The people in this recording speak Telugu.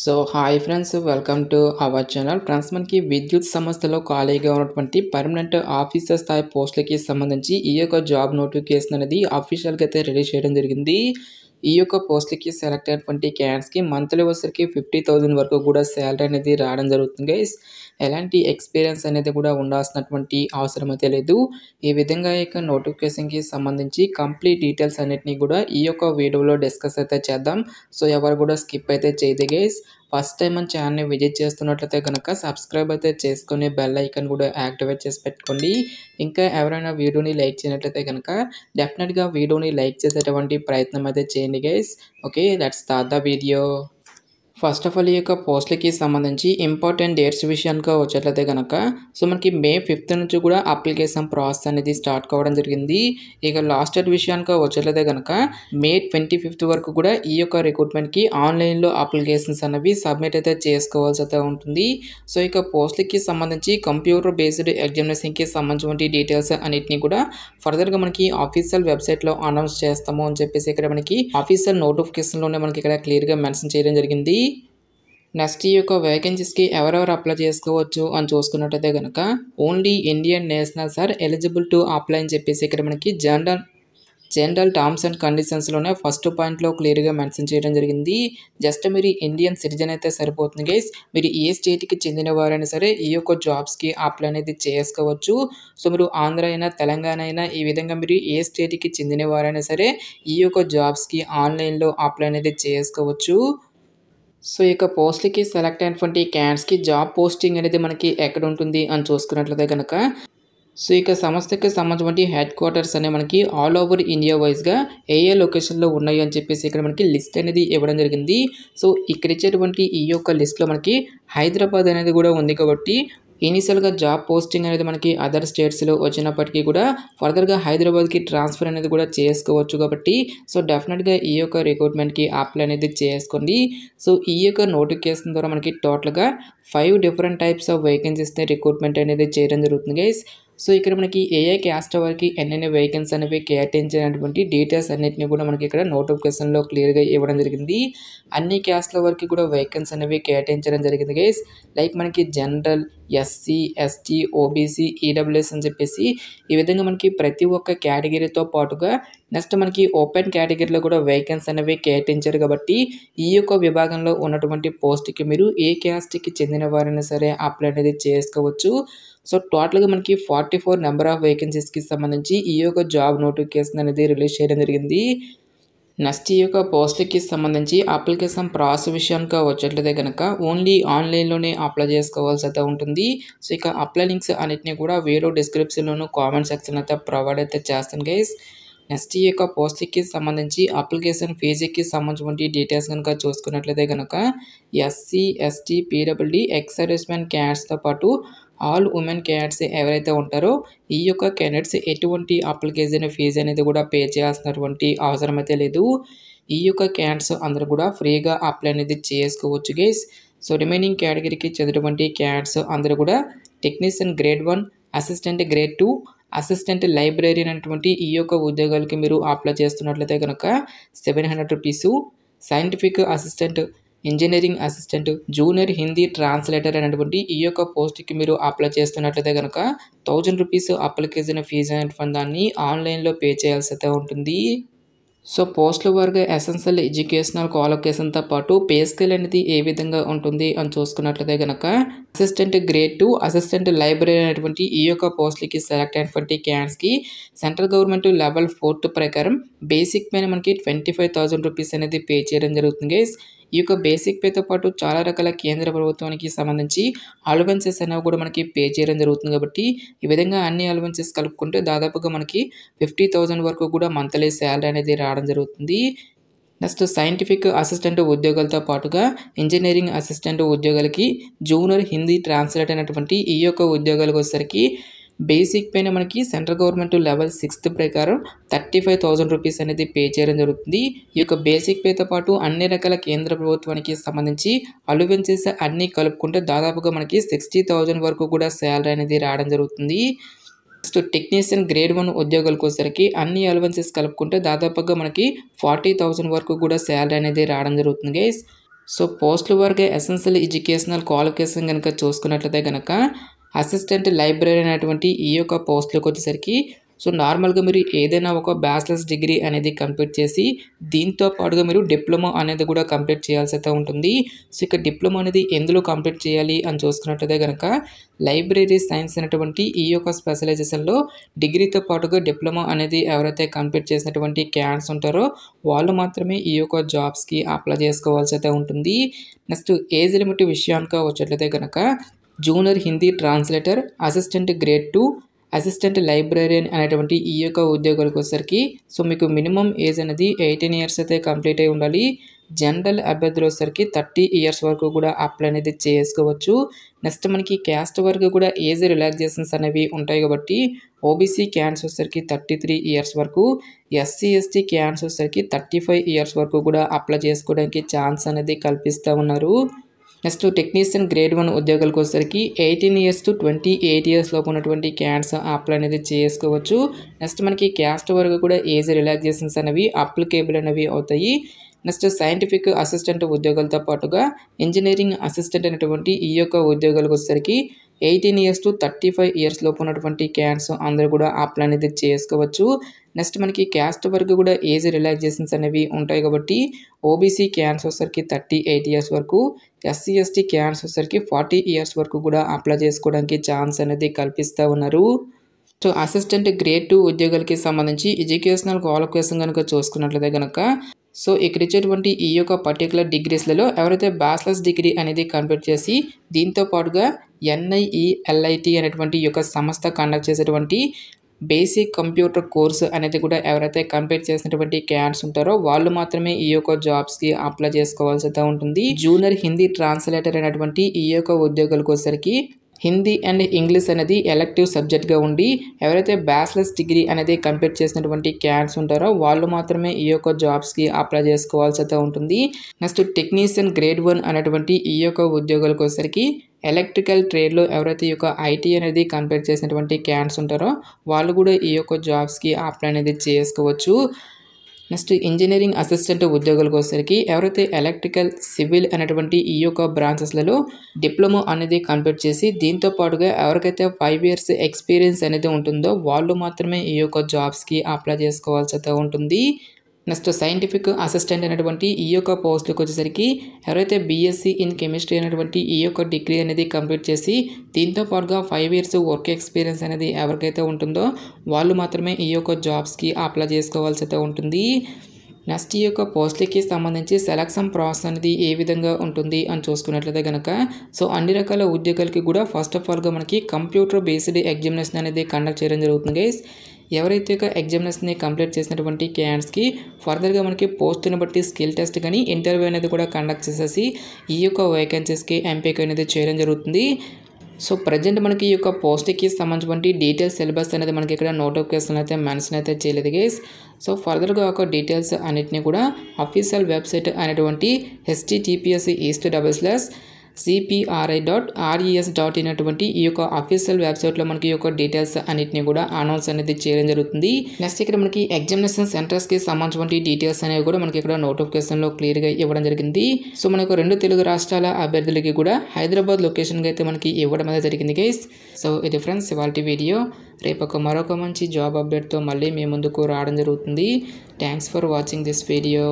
So hi friends, welcome to our channel. Friends, మనకి విద్యుత్ సంస్థలో ఖాళీగా ఉన్నటువంటి పర్మనెంట్ ఆఫీసర్ స్థాయి పోస్టులకి సంబంధించి ఈ యొక్క జాబ్ నోటిఫికేషన్ అనేది అఫీషియల్గా అయితే రిలీజ్ చేయడం జరిగింది. ఈ యొక్క పోస్టులకి సెలెక్ట్ అయినటువంటి క్యాండిడేట్స్కి మంత్లీ వచ్చరికి 50,000 వరకు కూడా శాలరీ అనేది రావడం జరుగుతుంది గైస్. ఎలాంటి ఎక్స్పీరియన్స్ అనేది కూడా ఉండాల్సినటువంటి అవసరం అయితే లేదు. ఈ విధంగా ఈ యొక్క నోటిఫికేషన్కి సంబంధించి కంప్లీట్ డీటెయిల్స్ అన్నిటినీ కూడా ఈ యొక్క వీడియోలో డిస్కస్ అయితే చేద్దాం. సో ఎవరు కూడా స్కిప్ అయితే చేయదు గైస్. ఫస్ట్ టైం మన ఛానల్ని విజిట్ చేస్తున్నట్లయితే కనుక సబ్స్క్రైబ్ అయితే చేసుకొని బెల్ ఐకాన్ కూడా యాక్టివేట్ చేసి పెట్టుకోండి. ఇంకా ఎవరైనా వీడియోని లైక్ చేయనట్లయితే కనుక డెఫినెట్గా వీడియోని లైక్ చేసేటువంటి ప్రయత్నం అయితే చేయండి guys. Okay, let's start the video. First of all ఈ యొక్క పోస్టులకి సంబంధించి ఇంపార్టెంట్ డేట్స్ విషయానికి వచ్చేట్లయితే కనుక మనకి May 5th నుంచి కూడా అప్లికేషన్ ప్రాసెస్ అనేది స్టార్ట్ కావడం జరిగింది. ఇక లాస్ట్ డేట్ విషయానికి వచ్చేట్లయితే కనుక May 25th వరకు కూడా ఈ యొక్క రిక్రూట్మెంట్కి ఆన్లైన్లో అప్లికేషన్స్ అనేవి సబ్మిట్ అయితే చేసుకోవాల్సి అయితే ఉంటుంది. సో ఇక పోస్టులకి సంబంధించి కంప్యూటర్ బేస్డ్ ఎగ్జామినేషన్కి సంబంధించిన డీటెయిల్స్ అన్నిటిని కూడా ఫర్దర్గా మనకి ఆఫీషియల్ వెబ్సైట్లో అనౌన్స్ చేస్తాము అని చెప్పేసి ఇక్కడ మనకి ఆఫీషియల్ నోటిఫికేషన్లోనే మనకి ఇక్కడ క్లియర్గా మెన్షన్ చేయడం జరిగింది. నెక్స్ట్ ఈ యొక్క వేకెన్సీస్కి ఎవరెవరు అప్లై చేసుకోవచ్చు అని చూసుకున్నట్టయితే కనుక only Indian nationals are eligible to apply అని చెప్పేసి ఇక్కడ మనకి జనరల్ టర్మ్స్ అండ్ కండిషన్స్లోనే ఫస్ట్ పాయింట్లో క్లియర్గా మెన్షన్ చేయడం జరిగింది. జస్ట్ మీరు ఇండియన్ సిటిజన్ అయితే సరిపోతుంది గైస్. మీరు ఏ స్టేట్కి చెందిన వారైనా సరే ఈ యొక్క జాబ్స్కి అప్లై అనేది చేసుకోవచ్చు. సో మీరు ఆంధ్ర అయినా తెలంగాణ అయినా ఈ విధంగా మీరు ఏ స్టేట్కి చెందిన వారైనా సరే ఈ యొక్క జాబ్స్కి ఆన్లైన్లో అప్లై అనేది చేసుకోవచ్చు. సో ఇక పోస్ట్లకి సెలెక్ట్ అయినటువంటి క్యాండిడేట్స్కి జాబ్ పోస్టింగ్ అనేది మనకి ఎక్కడ ఉంటుంది అని చూసుకున్నట్లయితే కనుక సో ఇక సంస్థకి సంబంధించిన హెడ్ క్వార్టర్స్ అనే మనకి ఆల్ ఓవర్ ఇండియా వైజ్గా ఏ లొకేషన్లో ఉన్నాయి అని చెప్పేసి ఇక్కడ మనకి లిస్ట్ అనేది ఇవ్వడం జరిగింది. సో ఇక్కడ ఇచ్చేటువంటి ఈ యొక్క లిస్ట్లో మనకి హైదరాబాద్ అనేది కూడా ఉంది కాబట్టి ఇనీషియల్గా జాబ్ పోస్టింగ్ అనేది మనకి అదర్ స్టేట్స్లో వచ్చినప్పటికీ కూడా ఫర్దర్గా హైదరాబాద్కి ట్రాన్స్ఫర్ అనేది కూడా చేసుకోవచ్చు కాబట్టి సో డెఫినెట్గా ఈ యొక్క రిక్రూట్మెంట్కి అప్లై అనేది చేసుకోండి. సో ఈ యొక్క నోటిఫికేషన్ ద్వారా మనకి టోటల్గా 5 డిఫరెంట్ టైప్స్ ఆఫ్ వేకెన్సీస్ని రిక్రూట్మెంట్ అనేది చేయడం జరుగుతుంది గైస్. సో ఇక్కడ మనకి ఏ క్యాస్ట్ వారికి ఎన్నెన్ని వేకెన్సీ అనేవి కేటాయించినటువంటి డీటెయిల్స్ అన్నింటినీ కూడా మనకి ఇక్కడ నోటిఫికేషన్లో క్లియర్గా ఇవ్వడం జరిగింది. అన్ని క్యాస్ట్ల వరకు కూడా వేకెన్సీ అనేవి కేటాయించడం జరిగింది గైస్. లైక్ మనకి general, SC, ST, OBC, EWS అని చెప్పేసి ఈ విధంగా మనకి ప్రతి ఒక్క కేటగిరీతో పాటుగా నెక్స్ట్ మనకి ఓపెన్ కేటగిరీలో కూడా వేకెన్సీ అనేవి కేటాయించారు కాబట్టి ఈ యొక్క విభాగంలో ఉన్నటువంటి పోస్ట్కి మీరు ఏ క్యాస్ట్కి చెందిన వారైనా సరే అప్లై అనేది చేసుకోవచ్చు. సో టోటల్గా మనకి 44 నెంబర్ ఆఫ్ వేకెన్సీస్కి సంబంధించి ఈ యొక్క జాబ్ నోటిఫికేషన్ అనేది రిలీజ్ చేయడం జరిగింది. నెక్స్ట్ ఈ యొక్క పోస్ట్కి సంబంధించి అప్లికేషన్ ప్రాసెస్ విషయానికి వచ్చేట్లయితే కనుక ఓన్లీ ఆన్లైన్లోనే అప్లై చేసుకోవాల్సి అయితే ఉంటుంది. సో ఇక అప్లై లింక్స్ అన్నిటిని కూడా వీడియో డిస్క్రిప్షన్లోను కామెంట్ సెక్షన్ అయితే ప్రొవైడ్ అయితే చేస్తాను గైస్. నెక్స్ట్ ఈ యొక్క పోస్ట్కి సంబంధించి అప్లికేషన్ ఫీజుకి సంబంధించిన డీటెయిల్స్ కనుక చూసుకున్నట్లయితే కనుక ఎస్సీ, ఎస్టీ, పీడబ్ల్యూడీ, ఎక్స్ సర్వీస్మెన్ క్యాండిడేట్స్తో పాటు ఆల్ ఉమెన్ క్యాండిడేట్స్ ఎవరైతే ఉంటారో ఈ యొక్క క్యాండిడేట్స్ ఎటువంటి అప్లికేషన్ ఫీజు అనేది కూడా పే చేయాల్సినటువంటి అవసరం అయితే లేదు. ఈ యొక్క క్యాండిడేట్స్ అందరూ కూడా ఫ్రీగా అప్లై అనేది చేసుకోవచ్చు గైస్. సో రిమైనింగ్ కేటగిరీకి చెందినటువంటి క్యాండిడేట్స్ అందరూ కూడా technician grade 1, assistant grade 2, assistant library అనేటువంటి ఈ యొక్క ఉద్యోగాలకి మీరు అప్లై చేస్తున్నట్లయితే కనుక 700 rupees, scientific assistant, engineering assistant, junior Hindi translator అనేటువంటి ఈ యొక్క పోస్ట్కి మీరు అప్లై చేస్తున్నట్లయితే కనుక 1000 రూపీస్ అప్లికేషన్ ఫీజు అనేటువంటి దాన్ని ఆన్లైన్లో పే చేయాల్సి అయితే ఉంటుంది. సో పోస్టుల వారుగా ఎసెన్షియల్ ఎడ్యుకేషనల్ క్వాలిఫికేషన్తో పాటు పే స్కేల్ అనేది ఏ విధంగా ఉంటుంది అని చూసుకున్నట్లయితే కనుక అసిస్టెంట్ గ్రేడ్ 2, అసిస్టెంట్ లైబ్రరీ అనేటువంటి ఈ యొక్క పోస్టులకి సెలెక్ట్ అయినటువంటి క్యాండిడేట్స్కి సెంట్రల్ గవర్నమెంట్ లెవెల్ 4 ప్రకారం బేసిక్ పైన మనకి 25,000 రూపీస్ అనేది పే చేయడం జరుగుతుంది గైస్. ఈ యొక్క బేసిక్ పేతో పాటు చాలా రకాల కేంద్ర ప్రభుత్వానికి సంబంధించి అలవెన్సెస్ అనేవి కూడా మనకి పే చేయడం జరుగుతుంది కాబట్టి ఈ విధంగా అన్ని అలవెన్సెస్ కలుపుకుంటే దాదాపుగా మనకి 50,000 వరకు కూడా మంత్లీ శాలరీ అనేది రావడం జరుగుతుంది. నెక్స్ట్ సైంటిఫిక్ అసిస్టెంట్ ఉద్యోగాలతో పాటుగా ఇంజనీరింగ్ అసిస్టెంట్ ఉద్యోగాలకి జూనియర్ హిందీ ట్రాన్స్లేటర్ అనేటువంటి ఈ యొక్క ఉద్యోగాలకు వచ్చేసరికి బేసిక్ పైన మనకి సెంట్రల్ గవర్నమెంట్ లెవెల్ 6 ప్రకారం 35,000 రూపీస్ అనేది పే చేయడం జరుగుతుంది. ఈ యొక్క బేసిక్ పేతో పాటు అన్ని రకాల కేంద్ర ప్రభుత్వానికి సంబంధించి అలవెన్సెస్ అన్నీ కలుపుకుంటే దాదాపుగా మనకి 60,000 వరకు కూడా శాలరీ అనేది రావడం జరుగుతుంది. నెక్స్ట్ టెక్నీషియన్ గ్రేడ్ 1 ఉద్యోగాలకు వచ్చేసరికి అన్ని అలవెన్సెస్ కలుపుకుంటే దాదాపుగా మనకి 40,000 వరకు కూడా శాలరీ అనేది రావడం జరుగుతుంది గైస్. సో పోస్టుల వరకే ఎసెన్షియల్ ఎడ్యుకేషనల్ క్వాలిఫికేషన్ కనుక చూసుకున్నట్లయితే కనుక అసిస్టెంట్ లైబ్రరీ అనేటువంటి ఈ యొక్క పోస్టులకు వచ్చేసరికి సో నార్మల్గా మీరు ఏదైనా ఒక బ్యాచిలర్స్ డిగ్రీ అనేది కంప్లీట్ చేసి దీంతో పాటుగా మీరు డిప్లొమా అనేది కూడా కంప్లీట్ చేయాల్సి అయితే ఉంటుంది. సో ఇక డిప్లొమా అనేది ఎందులో కంప్లీట్ చేయాలి అని చూసుకున్నట్లయితే కనుక లైబ్రరీ సైన్స్ అనేటువంటి ఈ యొక్క స్పెషలైజేషన్లో డిగ్రీతో పాటుగా డిప్లొమా అనేది ఎవరైతే కంప్లీట్ చేసినటువంటి క్యాండిడేట్స్ ఉంటారో వాళ్ళు మాత్రమే ఈ యొక్క జాబ్స్కి అప్లై చేసుకోవాల్సి అయితే ఉంటుంది. నెక్స్ట్ ఏజ్ లిమిట్ విషయానికి వచ్చేట్లయితే కనుక junior Hindi translator, assistant grade 2, assistant librarian అనేటువంటి ఈ యొక్క ఉద్యోగాలకు వచ్చేసరికి సో మీకు మినిమం ఏజ్ అనేది 18 ఇయర్స్ అయితే కంప్లీట్ అయి ఉండాలి. జనరల్ అభ్యర్థులు వచ్చేసరికి 30 ఇయర్స్ వరకు కూడా అప్లై అనేది చేసుకోవచ్చు. నెక్స్ట్ మనకి క్యాస్ట్ వరకు కూడా ఏజ్ రిలాక్సేషన్స్ అనేవి ఉంటాయి కాబట్టి ఓబీసీ క్యాండిడేట్స్ వచ్చేసరికి 33 ఇయర్స్ వరకు, ఎస్సీ ఎస్టీ క్యాండిడేట్స్ వచ్చేసరికి 35 ఇయర్స్ వరకు కూడా అప్లై చేసుకోవడానికి ఛాన్స్ అనేది కల్పిస్తూ ఉన్నారు. నెక్స్ట్ టెక్నీషియన్ గ్రేడ్ 1 ఉద్యోగాలకు వచ్చేసరికి 18 ఇయర్స్ టు 28 ఇయర్స్ లోపు ఉన్నటువంటి క్యాండిడేట్స్ అప్లై అనేది చేసుకోవచ్చు. నెక్స్ట్ మనకి క్యాస్ట్ వరకు కూడా ఏజ్ రిలాక్సేషన్స్ అనేవి అప్లికేబుల్ అనేవి అవుతాయి. నెక్స్ట్ సైంటిఫిక్ అసిస్టెంట్ ఉద్యోగాలతో పాటుగా ఇంజనీరింగ్ అసిస్టెంట్ అనేటువంటి ఈ యొక్క ఉద్యోగాలకు వచ్చేసరికి 18 ఇయర్స్ టు 35 ఇయర్స్ లోపు ఉన్నటువంటి క్యాండిడేట్స్ అందరూ కూడా అప్లై అనేది చేసుకోవచ్చు. నెక్స్ట్ మనకి క్యాస్ట్ వరకు కూడా ఏజ్ రిలాక్సేషన్స్ అనేవి ఉంటాయి కాబట్టి ఓబీసీ క్యాండిడేట్స్ వచ్చేసరికి 38 ఇయర్స్ వరకు, ఎస్సీ ఎస్టీ క్యాండిడేట్స్ వచ్చేసరికి 40 ఇయర్స్ వరకు కూడా అప్లై చేసుకోవడానికి ఛాన్స్ అనేది కల్పిస్తూ ఉన్నారు. సో అసిస్టెంట్ గ్రేడ్ 2 ఉద్యోగాలకి సంబంధించి ఎడ్యుకేషనల్ క్వాలిఫికేషన్ కనుక చూసుకున్నట్లయితే కనుక సో ఇక్కడ ఇచ్చేటువంటి ఈ యొక్క పర్టికులర్ డిగ్రీస్లలో ఎవరైతే బ్యాచిలర్స్ డిగ్రీ అనేది కంప్లీట్ చేసి దీంతో పాటుగా NIELIT అనేటువంటి ఈ యొక్క సంస్థ కండక్ట్ చేసేటువంటి బేసిక్ కంప్యూటర్ కోర్స్ అనేది కూడా ఎవరైతే కంప్లీట్ చేసినటువంటి క్యాండిడేట్స్ ఉంటారో వాళ్ళు మాత్రమే ఈ యొక్క జాబ్స్కి అప్లై చేసుకోవాల్సి అయితే ఉంటుంది. జూనియర్ హిందీ ట్రాన్స్లేటర్ అనేటువంటి ఈ యొక్క ఉద్యోగాలకు వచ్చేసరికి హిందీ అండ్ ఇంగ్లీష్ అనేది ఎలెక్టివ్ సబ్జెక్ట్గా ఉండి ఎవరైతే బ్యాచిలర్స్ డిగ్రీ అనేది కంప్లీట్ చేసినటువంటి క్యాండిడేట్స్ ఉంటారో వాళ్ళు మాత్రమే ఈ యొక్క జాబ్స్కి అప్లై చేసుకోవాల్సి అయితే ఉంటుంది. నెక్స్ట్ టెక్నీషియన్ గ్రేడ్ 1 అనేటువంటి ఈ యొక్క ఉద్యోగాలకు వచ్చేసరికి ఎలక్ట్రికల్ ట్రేడ్లో ఎవరైతే ఈ యొక్క ఐటీ అనేది కంప్లీట్ చేసినటువంటి క్యాండిడేట్స్ ఉంటారో వాళ్ళు కూడా ఈ యొక్క జాబ్స్కి అప్లై అనేది చేసుకోవచ్చు. నెక్స్ట్ ఇంజనీరింగ్ అసిస్టెంట్ ఉద్యోగాలకు వచ్చేసరికి ఎవరైతే ఎలక్ట్రికల్, సివిల్ అనేటువంటి ఈ యొక్క బ్రాంచెస్లలో డిప్లొమా అనేది కంప్లీట్ చేసి దీంతో పాటుగా ఎవరికైతే 5 ఇయర్స్ ఎక్స్పీరియన్స్ అనేది ఉంటుందో వాళ్ళు మాత్రమే ఈ యొక్క జాబ్స్కి అప్లై చేసుకోవాల్సి అయితే ఉంటుంది. నెక్స్ట్ సైంటిఫిక్ అసిస్టెంట్ అనేటువంటి ఈ యొక్క పోస్టులకు వచ్చేసరికి ఎవరైతే బీఎస్సీ ఇన్ కెమిస్ట్రీ అనేటువంటి ఈ యొక్క డిగ్రీ అనేది కంప్లీట్ చేసి దీంతో పాటుగా 5 ఇయర్స్ వర్క్ ఎక్స్పీరియన్స్ అనేది ఎవరికైతే ఉంటుందో వాళ్ళు మాత్రమే ఈ యొక్క జాబ్స్కి అప్లై చేసుకోవాల్సి అయితే ఉంటుంది. నెక్స్ట్ ఈ యొక్క పోస్టులకి సంబంధించి సెలక్షన్ ప్రాసెస్ అనేది ఏ విధంగా ఉంటుంది అని చూసుకున్నట్లయితే కనుక సో అన్ని రకాల ఉద్యోగాలకి కూడా ఫస్ట్ ఆఫ్ ఆల్గా మనకి కంప్యూటర్ బేస్డ్ ఎగ్జామినేషన్ అనేది కండక్ట్ చేయడం జరుగుతుంది గైస్. ఎవరైతే ఒక ఎగ్జామినేషన్ని కంప్లీట్ చేసినటువంటి క్యాండిడేట్స్కి ఫర్దర్గా మనకి పోస్ట్ని బట్టి స్కిల్ టెస్ట్ కానీ ఇంటర్వ్యూ అనేది కూడా కండక్ట్ చేసేసి ఈ యొక్క వేకెన్సీస్కి ఎంపిక అనేది చేయడం జరుగుతుంది. సో ప్రజెంట్ మనకి ఈ యొక్క పోస్ట్కి సంబంధించిన డీటెయిల్స్ సిలబస్ అనేది మనకి ఇక్కడ నోటిఫికేషన్ అయితే మెన్షన్ అయితే చేయలేదు గైస్. సో ఫర్దర్గా ఒక డీటెయిల్స్ అన్నిటిని కూడా అఫీషియల్ వెబ్సైట్ అనేటువంటి https://cpri.res.in అటువంటి ఈ యొక్క అఫీషియల్ వెబ్సైట్లో మనకి ఈ యొక్క డీటెయిల్స్ అన్నిటిని కూడా అనౌన్స్ అనేది చేయడం జరుగుతుంది. నెక్స్ట్ ఇక్కడ మనకి ఎగ్జామినేషన్ సెంటర్స్కి సంబంధించిన డీటెయిల్స్ అనేవి కూడా మనకి ఇక్కడ నోటిఫికేషన్లో క్లియర్గా ఇవ్వడం జరిగింది. సో మనకు 2 తెలుగు రాష్ట్రాల అభ్యర్థులకి కూడా హైదరాబాద్ లొకేషన్గా అయితే మనకి ఇవ్వడం అనేది జరిగింది గైస్. సో ఇది ఫ్రెండ్స్ ఇవాళ వీడియో. రేపు మరొక మంచి జాబ్ అప్డేట్తో మళ్ళీ మీ ముందుకు రావడం జరుగుతుంది. Thanks for watching this video.